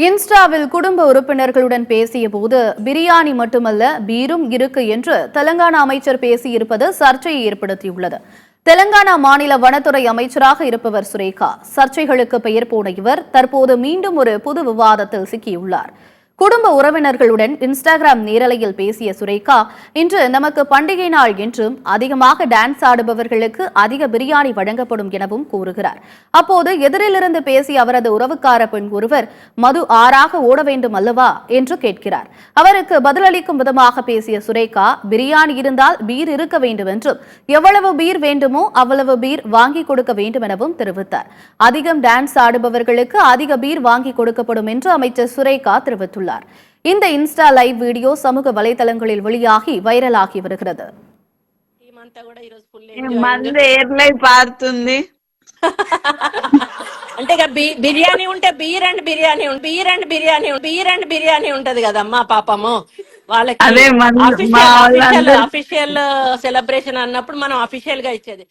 இன்ஸ்டாவில் குடும்ப உறுப்பினர்களுடன் பேசிய போது பிரியாணி மட்டுமல்ல பீரும் இருக்கு என்று தெலங்கானா அமைச்சர் பேசியிருப்பது சர்ச்சையை ஏற்படுத்தியுள்ளது. தெலங்கானா மாநில வனத்துறை அமைச்சராக இருப்பவர் சுரேகா. சர்ச்சைகளுக்கு பெயர் போன இவர் தற்போது மீண்டும் ஒரு புது விவாதத்தில் சிக்கியுள்ளார். குடும்ப உறவினர்களுடன் இன்ஸ்டாகிராம் நேரலையில் பேசிய சுரேகா, இன்று நமக்கு பண்டிகை நாள் என்றும் அதிகமாக டான்ஸ் ஆடுபவர்களுக்கு அதிக பிரியாணி வழங்கப்படும் எனவும் கூறுகிறார். அப்போது எதிரிலிருந்து பேசிய அவரது உறவுக்கார பெண் ஒருவர், மது ஆறாக ஓட வேண்டும் அல்லவா என்று கேட்கிறார். அவருக்கு பதிலளிக்கும் விதமாக பேசிய சுரேகா, பிரியாணி இருந்தால் பீர் இருக்க வேண்டும் என்றும் எவ்வளவு பீர் வேண்டுமோ அவ்வளவு பீர் வாங்கி கொடுக்க வேண்டும் எனவும் தெரிவித்தார். அதிகம் டான்ஸ் ஆடுபவர்களுக்கு அதிக பீர் வாங்கி கொடுக்கப்படும் என்று அமைச்சர் சுரேகா தெரிவித்துள்ளார். இந்த இன்ஸ்டா லைவ் வீடியோ சமூக வலைதளங்களில் வெளியாகி வைரலாகி வருகிறது. అంటే బిర్యానీ ఉంటే బీర్ అండ్ బిర్యానీ ఉంటది కదమ్మా పాపము వాళ్ళకి అఫీషియల్ సెలబ్రేషన్ అన్నప్పుడు మనం అఫీషియల్ గా ఇచ్చేది.